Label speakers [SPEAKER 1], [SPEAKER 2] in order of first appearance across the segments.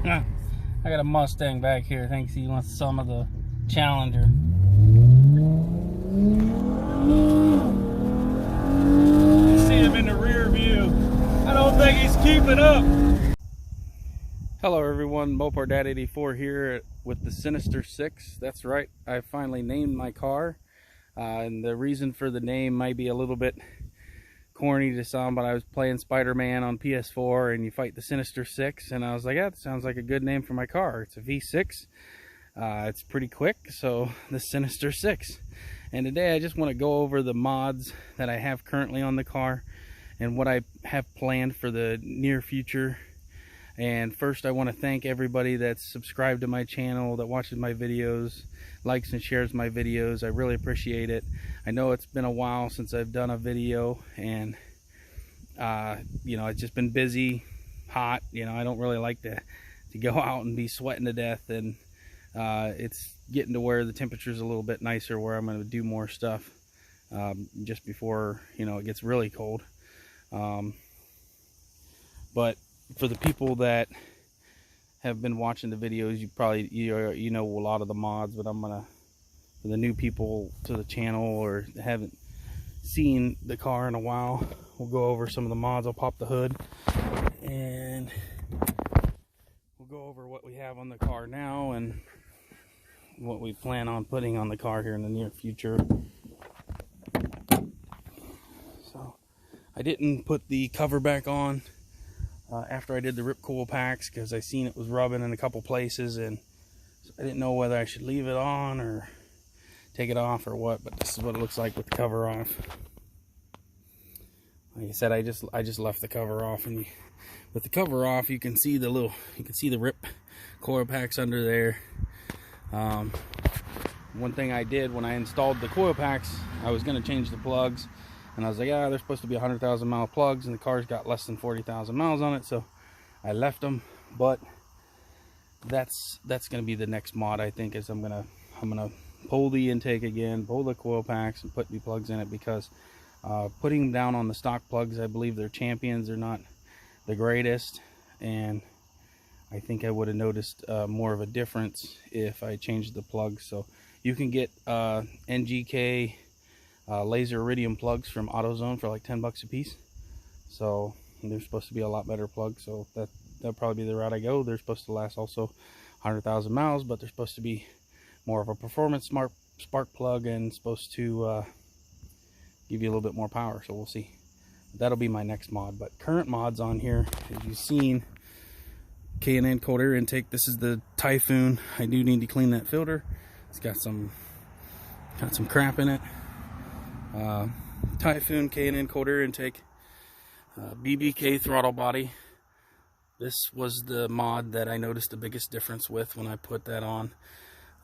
[SPEAKER 1] I got a Mustang back here. Thinks he wants some of the Challenger. You see him in the rear view. I don't think he's keeping up. Hello everyone, Mopar Dad 84 here with the Sinister 6. That's right, I finally named my car. And the reason for the name might be a little bit corny to some, but I was playing Spider-Man on PS4 and you fight the Sinister 6, and I was like, yeah, that sounds like a good name for my car. It's a V6. It's pretty quick, so the Sinister 6. And today I just want to go over the mods that I have currently on the car and what I have planned for the near future. And first I want to thank everybody that's subscribed to my channel, that watches my videos, likes and shares my videos. I really appreciate it. I know it's been a while since I've done a video, and you know, it's just been busy, hot. You know, I don't really like to go out and be sweating to death, and it's getting to where the temperature's a little bit nicer, where I'm going to do more stuff just before, you know, it gets really cold. But for the people that have been watching the videos, you probably you know a lot of the mods, but I'm gonna, for the new people to the channel or haven't seen the car in a while, we'll go over some of the mods. I'll pop the hood and we'll go over what we have on the car now and what we plan on putting on the car here in the near future. So I didn't put the cover back on after I did the rip coil packs, because I seen it was rubbing in a couple places, and I didn't know whether I should leave it on or take it off or what. But this is what it looks like with the cover off. Like I said, I just left the cover off, and with the cover off, you can see the rip coil packs under there. One thing I did when I installed the coil packs, I was going to change the plugs. And I was like, yeah, they're supposed to be 100,000 mile plugs, and the car's got less than 40,000 miles on it, so I left them. But that's going to be the next mod, I think, is I'm gonna pull the intake again, pull the coil packs, and put new plugs in it, because putting them down on the stock plugs, I believe they're champions. They're not the greatest, and I think I would have noticed more of a difference if I changed the plugs. So you can get NGK laser iridium plugs from AutoZone for like 10 bucks a piece. So they're supposed to be a lot better plugs, so that'll probably be the route I go. They're supposed to last also 100,000 miles, but they're supposed to be more of a performance spark plug and supposed to give you a little bit more power. So we'll see. That'll be my next mod. But current mods on here, as you've seen, K&N cold air intake. This is the Typhoon. I do need to clean that filter. It's got some crap in it. Typhoon K&N cold air intake, BBK throttle body. This was the mod that I noticed the biggest difference with when I put that on.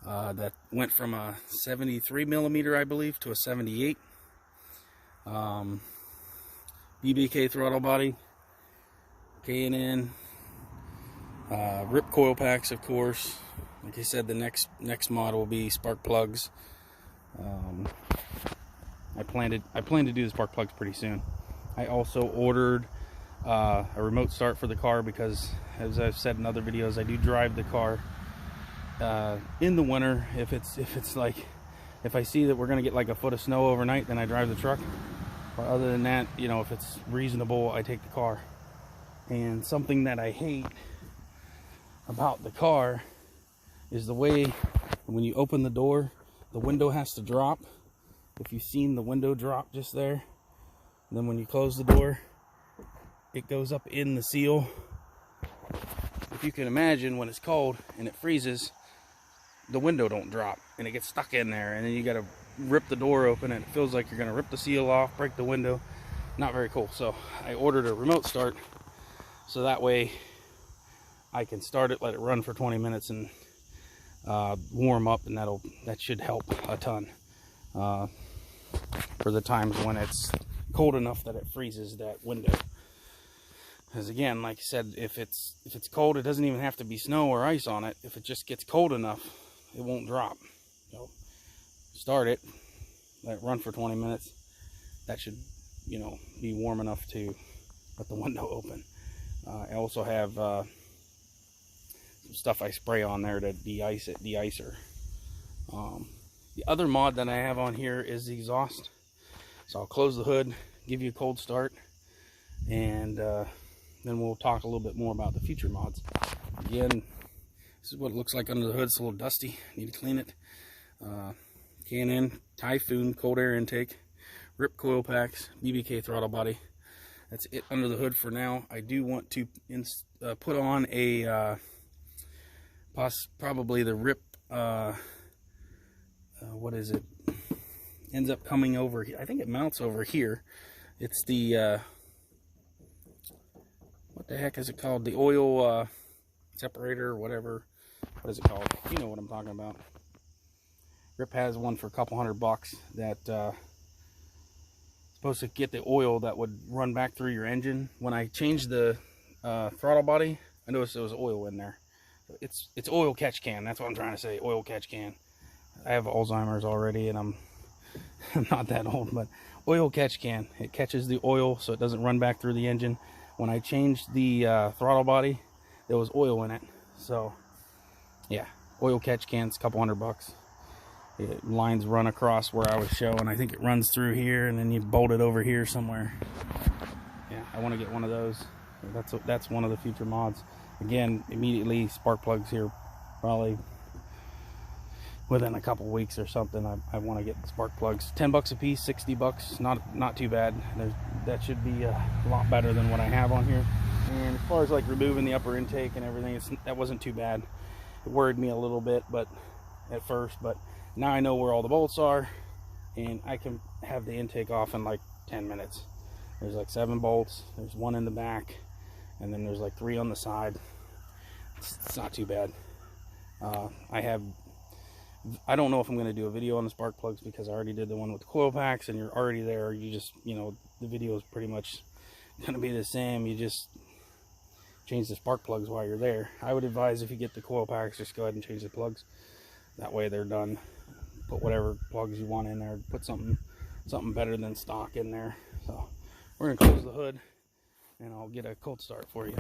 [SPEAKER 1] That went from a 73 millimeter, I believe, to a 78. BBK throttle body, K&N, rip coil packs, of course. Like I said, the next mod will be spark plugs. I plan to do the spark plugs pretty soon. I also ordered a remote start for the car, because, as I've said in other videos, I do drive the car in the winter. If I see that we're gonna get like a foot of snow overnight, then I drive the truck. But other than that, you know, if it's reasonable, I take the car. And something that I hate about the car is the way when you open the door, the window has to drop. If you've seen the window drop just there, and then when you close the door, it goes up in the seal. If you can imagine, when it's cold and it freezes, the window don't drop and it gets stuck in there, and then you got to rip the door open and it feels like you're going to rip the seal off, break the window. Not very cool. So I ordered a remote start, so that way I can start it, let it run for 20 minutes and warm up, and that should help a ton. For the times when it's cold enough that it freezes that window. Because again, like I said, if it's cold, it doesn't even have to be snow or ice on it. If it just gets cold enough, it won't drop. So start it, let it run for 20 minutes. That should, you know, be warm enough to let the window open. I also have stuff I spray on there to de-ice it, de-icer. The other mod that I have on here is the exhaust. So I'll close the hood, give you a cold start, and then we'll talk a little bit more about the future mods. Again, this is what it looks like under the hood. It's a little dusty, need to clean it. K&N Typhoon cold air intake, RIP coil packs, BBK throttle body. That's it under the hood for now. I do want to put on a probably the RIP what is it, ends up coming over here. I think it mounts over here. It's the what the heck is it called, the oil separator or whatever. What is it called? You know what I'm talking about. RIP has one for a couple $100 that supposed to get the oil that would run back through your engine. When I changed the throttle body, I noticed there was oil in there. It's oil catch can. That's what I'm trying to say. Oil catch can. I have Alzheimer's already, and I'm not that old, but oil catch can. It catches the oil so it doesn't run back through the engine. When I changed the throttle body, there was oil in it. So yeah, oil catch cans, a couple $100. Lines run across where I was showing. I think it runs through here, and then you bolt it over here somewhere. Yeah, I want to get one of those. That's one of the future mods. Again, immediately spark plugs here, probably within a couple weeks or something. I want to get the spark plugs. $10 a piece, $60. Not too bad. That should be a lot better than what I have on here. And as far as like removing the upper intake and everything, that wasn't too bad. It worried me a little bit, but at first, but now I know where all the bolts are, and I can have the intake off in like 10 minutes. There's like 7 bolts. There's 1 in the back, and then there's like 3 on the side. It's not too bad. I don't know if I'm going to do a video on the spark plugs because I already did the one with the coil packs, and you're already there. You just, you know, the video is pretty much going to be the same. You just change the spark plugs while you're there. I would advise, if you get the coil packs, just go ahead and change the plugs. That way they're done. Put whatever plugs you want in there. Put something better than stock in there. So we're going to close the hood, and I'll get a cold start for you.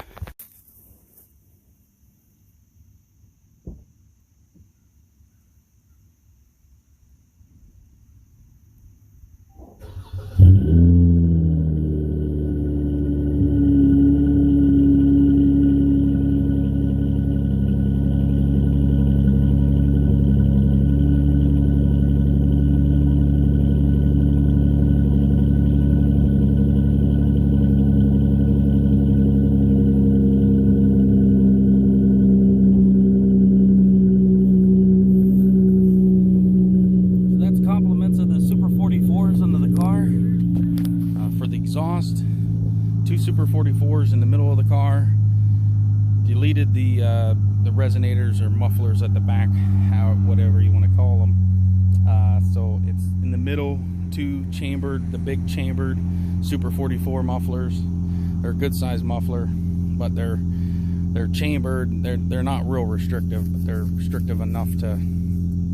[SPEAKER 1] Exhaust, 2 Super 44s in the middle of the car. Deleted the resonators or mufflers at the back, whatever you want to call them. So it's in the middle, 2 chambered, the big chambered Super 44 mufflers. They're a good size muffler, but they're chambered. They're not real restrictive, but they're restrictive enough to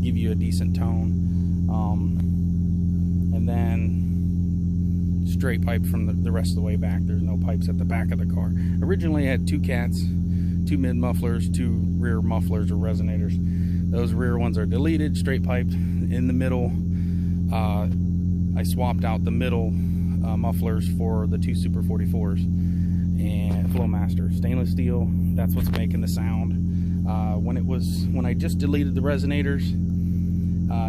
[SPEAKER 1] give you a decent tone. And then straight pipe from the rest of the way back. There's no pipes at the back of the car. Originally I had 2 cats, 2 mid mufflers, 2 rear mufflers or resonators. Those rear ones are deleted, straight piped. In the middle, I swapped out the middle mufflers for the 2 Super 44s and Flowmaster stainless steel. That's what's making the sound. When I just deleted the resonators,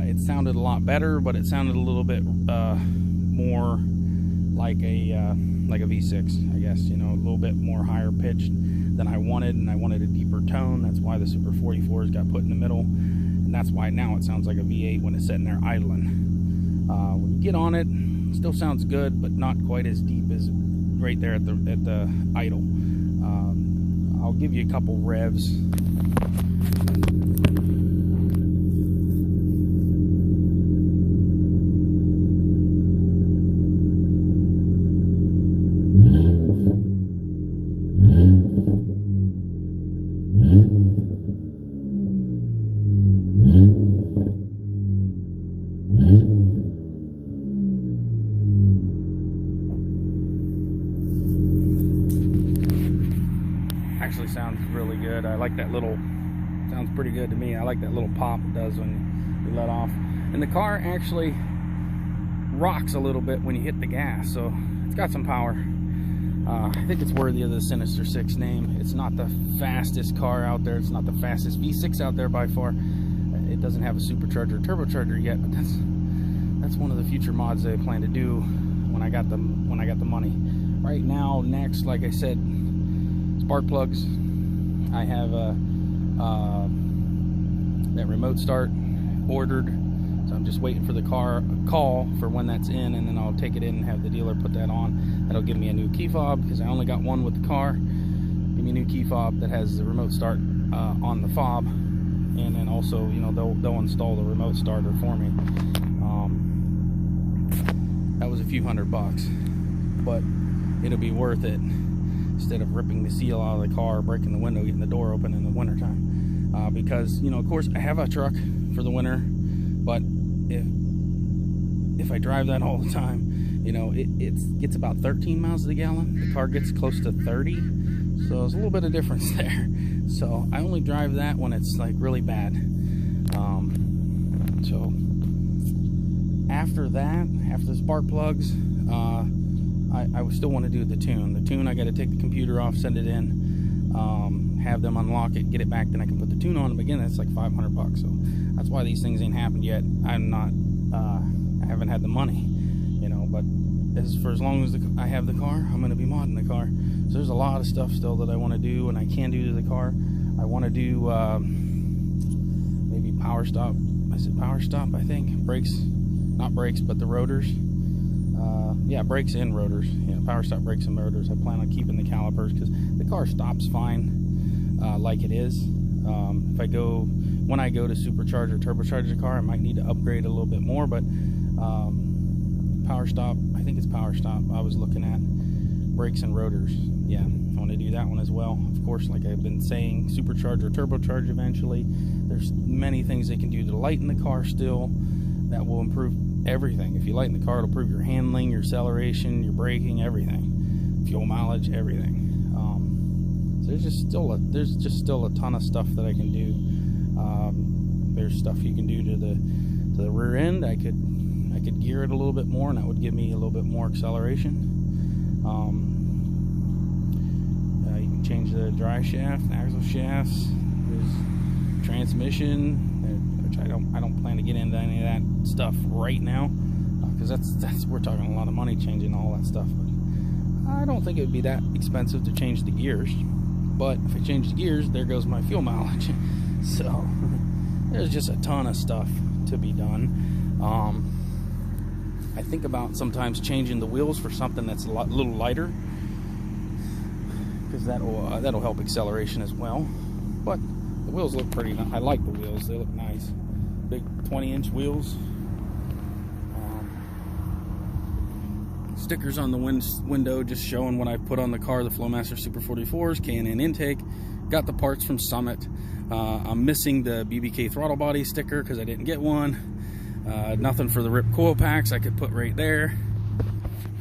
[SPEAKER 1] it sounded a lot better, but it sounded a little bit more like a V6, I guess, you know, a little bit more higher pitched than I wanted, and I wanted a deeper tone. That's why the Super 44s got put in the middle, and that's why now it sounds like a V8 when it's sitting there idling. When you get on it, it still sounds good, but not quite as deep as right there at the idle. I'll give you a couple revs. Actually sounds really good. I like that little Sounds pretty good to me. I like that little pop it does when you let off. And the car actually rocks a little bit when you hit the gas, so it's got some power. I think it's worthy of the Sinister 6 name. It's not the fastest car out there. It's not the fastest V6 out there by far. It doesn't have a supercharger or turbocharger yet, but that's one of the future mods that I plan to do when I got the money. Right now, next, like I said, spark plugs. I have that remote start ordered, so I'm just waiting for the call for when that's in, and then I'll take it in and have the dealer put that on. That'll give me a new key fob, because I only got one with the car. Give me a new key fob that has the remote start on the fob, and then also, you know, they'll install the remote starter for me. That was a few $100, but it'll be worth it instead of ripping the seal out of the car, breaking the window, getting the door open in the wintertime. Because, you know, of course I have a truck for the winter, but if I drive that all the time, you know, it gets about 13 miles to the gallon. The car gets close to 30, so there's a little bit of difference there. So I only drive that when it's like really bad. So after that, after the spark plugs, I still want to do the tune. The tune, I got to take the computer off, send it in, have them unlock it, get it back, then I can put the tune on. But again, that's like $500. So that's why these things ain't happened yet. I haven't had the money, you know. But for as long as I have the car, I'm going to be modding the car. So there's a lot of stuff still that I want to do, and I can do to the car. I want to do maybe power stop. Is it power stop? I think brakes, not brakes, but the rotors. Yeah, brakes and rotors. Yeah, power stop, brakes and rotors. I plan on keeping the calipers because the car stops fine like it is. When I go to supercharge or turbocharge the car, I might need to upgrade a little bit more, but power stop, I think it's power stop I was looking at. Brakes and rotors, yeah, I want to do that one as well. Of course, like I've been saying, supercharge or turbocharge eventually. There's many things they can do to lighten the car still that will improve everything. If you lighten the car, it'll improve your handling, your acceleration, your braking, everything, fuel mileage, everything. So there's just still a ton of stuff that I can do. There's stuff you can do to the rear end. I could gear it a little bit more, and that would give me a little bit more acceleration. You can change the drive shaft, axle shafts. There's transmission, which I don't plan to get into any of that stuff right now, because that's we're talking a lot of money changing all that stuff. But I don't think it would be that expensive to change the gears. But if I change the gears, there goes my fuel mileage. So there's just a ton of stuff to be done. I think about sometimes changing the wheels for something that's a little lighter, because that'll help acceleration as well. But the wheels look pretty nice. I like the wheels; they look nice. Big 20-inch wheels. Stickers on the window just showing what I put on the car. The Flowmaster Super 44s, K&N intake. Got the parts from Summit. I'm missing the BBK throttle body sticker because I didn't get one. Nothing for the RIP coil packs I could put right there.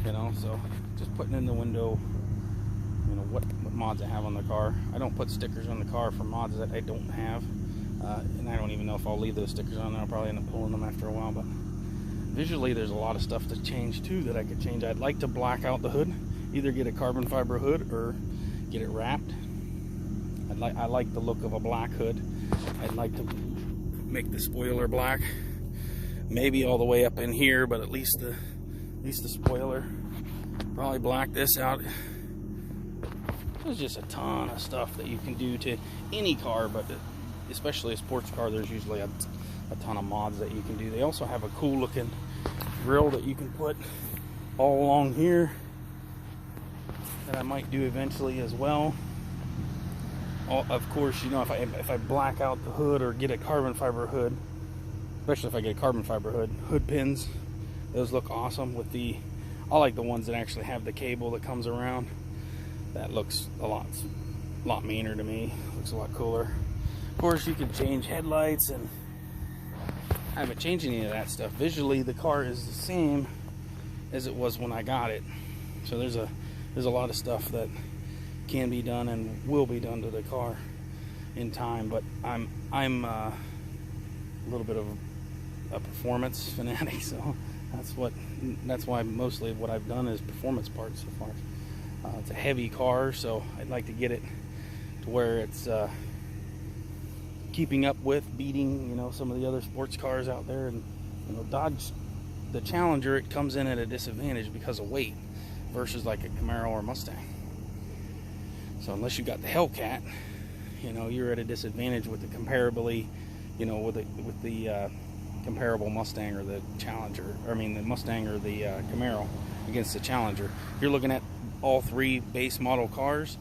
[SPEAKER 1] You know, so just putting in the window, you know, what mods I have on the car. I don't put stickers on the car for mods that I don't have. And I don't even know if I'll leave those stickers on there. I'll probably end up pulling them after a while, but visually there's a lot of stuff to change too that I could change. I'd like to black out the hood, either get a carbon fiber hood or get it wrapped. I like the look of a black hood. I'd like to make the spoiler black, maybe all the way up in here, but at least the spoiler. Probably black this out. There's just a ton of stuff that you can do to any car, but especially a sports car, there's usually a ton of mods that you can do. They also have a cool looking grill that you can put all along here that I might do eventually as well. Of course, you know, if I black out the hood or get a carbon fiber hood, especially if I get a carbon fiber hood pins, those look awesome with I like the ones that actually have the cable that comes around. That looks a lot meaner to me. Looks a lot cooler. Of course, you can change headlights, and I haven't changed any of that stuff. Visually, the car is the same as it was when I got it. So there's a lot of stuff that can be done and will be done to the car. in time. But I'm a little bit of a performance fanatic, so that's why mostly what I've done is performance parts so far. It's a heavy car, so I'd like to get it to where it's keeping up with, beating, you know, some of the other sports cars out there. And you know, Dodge, the Challenger, it comes in at a disadvantage because of weight versus like a Camaro or Mustang. So unless you got the Hellcat, you know, you're at a disadvantage with the comparably, you know, with the comparable Mustang or the Challenger, or I mean the Mustang or the Camaro against the Challenger. You're looking at all three base model cars.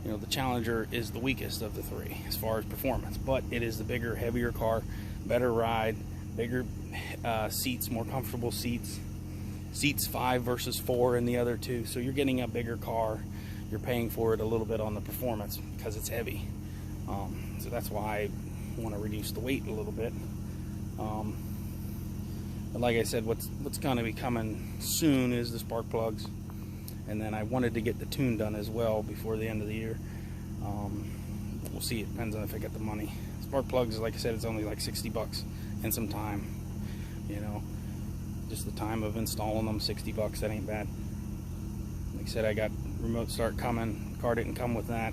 [SPEAKER 1] You know, the Challenger is the weakest of the three as far as performance, but it is the bigger, heavier car, better ride, bigger seats, more comfortable seats. Seats 5 versus 4 in the other two. So you're getting a bigger car. You're paying for it a little bit on the performance because it's heavy. So that's why I want to reduce the weight a little bit. But like I said, what's going to be coming soon is the spark plugs. And then I wanted to get the tune done as well before the end of the year. We'll see. It depends on if I get the money. Spark plugs, like I said, it's only like 60 bucks and some time. You know, just the time of installing them, 60 bucks, that ain't bad. Like I said, I got remote start coming. The car didn't come with that.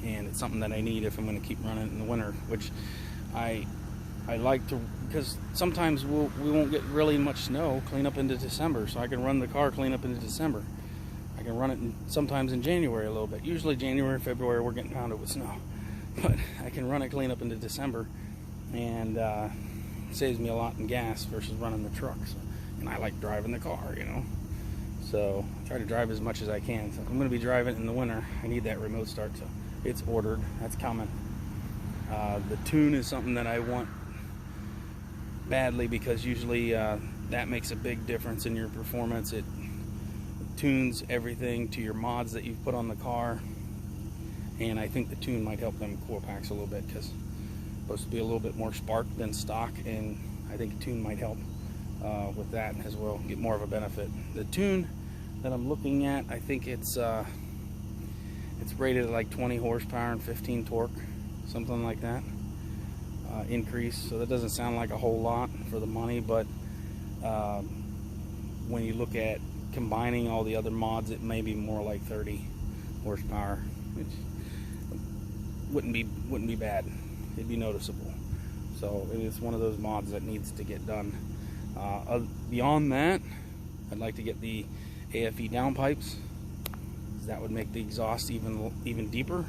[SPEAKER 1] And it's something that I need if I'm going to keep running in the winter, which I like to, because sometimes we won't get really much snow clean up into December, so I can run the car clean up into December. I can run it sometimes in January a little bit. Usually January, February, we're getting pounded with snow, but I can run it clean up into December, and it saves me a lot in gas versus running the truck. So, and I like driving the car, you know, so I try to drive as much as I can. So if I'm going to be driving in the winter, I need that remote start, so it's ordered. That's coming. The tune is something that I want badly, because usually that makes a big difference in your performance. It tunes everything to your mods that you've put on the car, and I think the tune might help them coil packs a little bit, because it's supposed to be a little bit more spark than stock, and I think the tune might help with that as well, get more of a benefit. The tune that I'm looking at, I think it's rated at like 20 horsepower and 15 torque, something like that. Increase, so that doesn't sound like a whole lot for the money, but when you look at combining all the other mods, it may be more like 30 horsepower, which wouldn't be bad. It'd be noticeable. So it is one of those mods that needs to get done. Beyond that, I'd like to get the AFE downpipes. That would make the exhaust even deeper.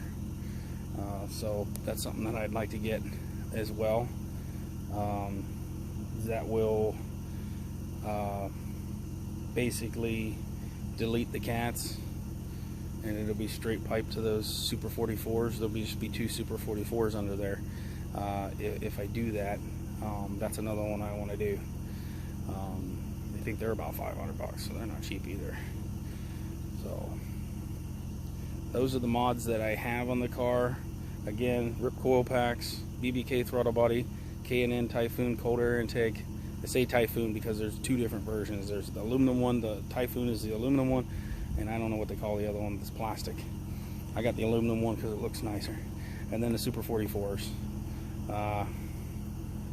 [SPEAKER 1] So that's something that I'd like to get as well. That will basically delete the cats, and it'll be straight pipe to those Super 44s. There'll just be 2 Super 44s under there. If I do that, that's another one I want to do. I think they're about 500 bucks, so they're not cheap either. So those are the mods that I have on the car. Again, rip coil packs, BBK throttle body, K&N Typhoon cold air intake. I say Typhoon because there's 2 different versions. There's the aluminum one. The Typhoon is the aluminum one, and I don't know what they call the other one that's plastic. I got the aluminum one because it looks nicer. And then the Super 44s.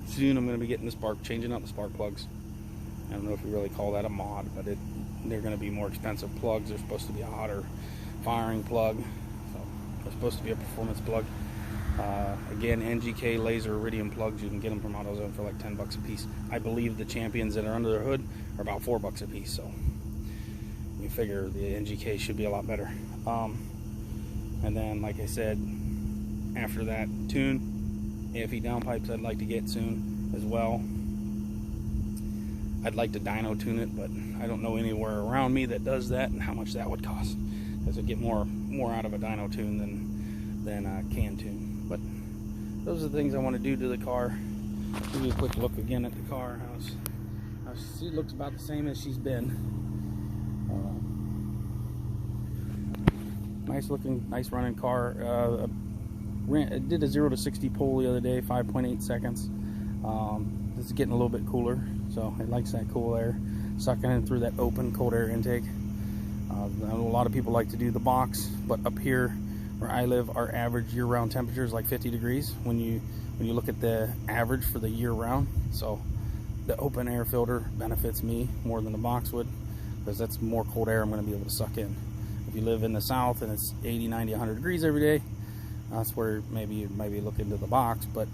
[SPEAKER 1] Soon I'm going to be getting changing out the spark plugs. I don't know if you really call that a mod, but they're going to be more expensive plugs. They're supposed to be a hotter firing plug. So they're supposed to be a performance plug. Again, NGK laser iridium plugs, you can get them from AutoZone for like 10 bucks a piece. I believe the Champions that are under their hood are about 4 bucks a piece, so you figure the NGK should be a lot better. And then, like I said, after that, tune, AFE downpipes I'd like to get soon as well. I'd like to dyno tune it, but I don't know anywhere around me that does that and how much that would cost, because I get more out of a dyno tune than a can tune. But those are the things I want to do to the car. Give you a quick look again at the car. She looks about the same as she's been. Nice looking, nice running car. I did a 0 to 60 pull the other day, 5.8 seconds. This is getting a little bit cooler, so it likes that cool air sucking in through that open cold air intake. I know a lot of people like to do the box, but up here Where I live, our average year-round temperature is like 50 degrees when you look at the average for the year-round. So the open air filter benefits me more than the box would, because that's more cold air I'm going to be able to suck in. If you live in the south and it's 80, 90, 100 degrees every day, that's where maybe you maybe look into the box. But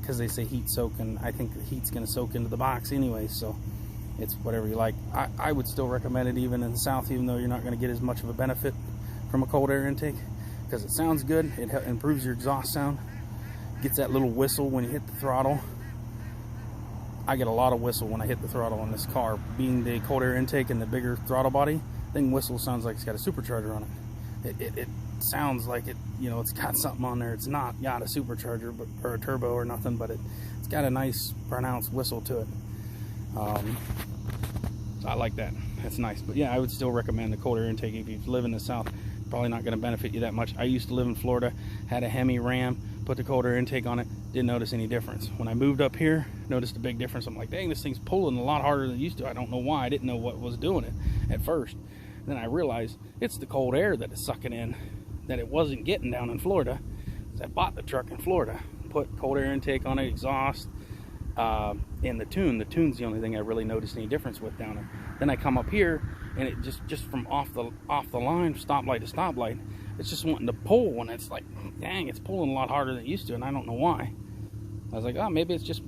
[SPEAKER 1] because they say heat soak, and I think the heat's going to soak into the box anyway, so it's whatever you like. I would still recommend it even in the south, even though you're not going to get as much of a benefit from a cold air intake, because it sounds good. It improves your exhaust sound, gets that little whistle when you hit the throttle. I get a lot of whistle when I hit the throttle on this car. Being the cold air intake and the bigger throttle body, thing whistle sounds like it's got a supercharger on it. It sounds like it, you know, it's got something on there. It's not got a supercharger or a turbo or nothing, but it's got a nice pronounced whistle to it. So I like that. That's nice. But yeah, I would still recommend the cold air intake. If you live in the south, probably not going to benefit you that much. I used to live in Florida, had a Hemi Ram, put the cold air intake on it, didn't notice any difference. When I moved up here, noticed a big difference. I'm like, dang, this thing's pulling a lot harder than it used to. I don't know why. I didn't know what was doing it at first. Then I realized it's the cold air that is sucking in, that it wasn't getting down in Florida. I bought the truck in Florida, put cold air intake on it, exhaust, and the tune. The tune's the only thing I really noticed any difference with down there. Then I come up here, and it just from off the line, stoplight to stoplight, it's just wanting to pull, and it's like, dang, it's pulling a lot harder than it used to, and I don't know why. I was like, oh, maybe it's just,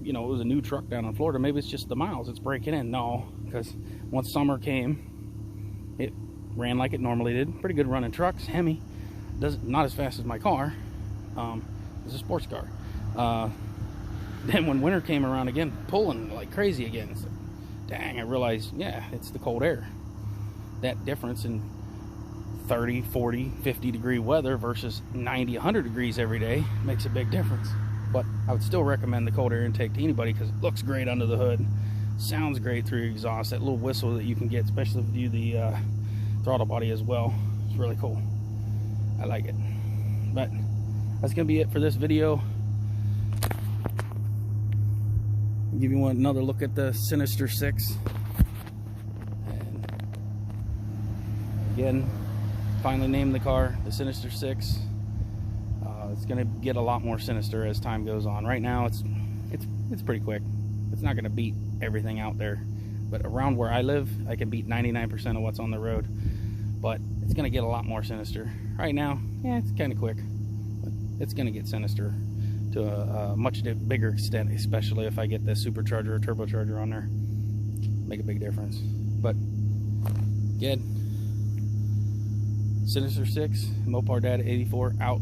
[SPEAKER 1] you know, it was a new truck down in Florida. Maybe it's just the miles it's breaking in. No, because once summer came, it ran like it normally did. Pretty good running trucks. Hemi does not as fast as my car. It's a sports car. Then when winter came around again, pulling like crazy again. So, dang, I realized, yeah, it's the cold air. That difference in 30, 40, 50 degree weather versus 90, 100 degrees every day makes a big difference. But I would still recommend the cold air intake to anybody, because it looks great under the hood, sounds great through your exhaust. That little whistle that you can get, especially if you do the throttle body as well, it's really cool. I like it. But that's gonna be it for this video. I'll give you another look at the Sinister 6. And again, finally named the car the Sinister 6. It's gonna get a lot more sinister as time goes on. Right now it's pretty quick. It's not gonna beat everything out there, but around where I live, I can beat 99% of what's on the road. But it's gonna get a lot more sinister. Right now, yeah, it's kind of quick, but it's gonna get sinister to a much bigger extent, especially if I get the supercharger or turbocharger on there. Make a big difference. But good. Sinister 6, Mopar Dad 84 out.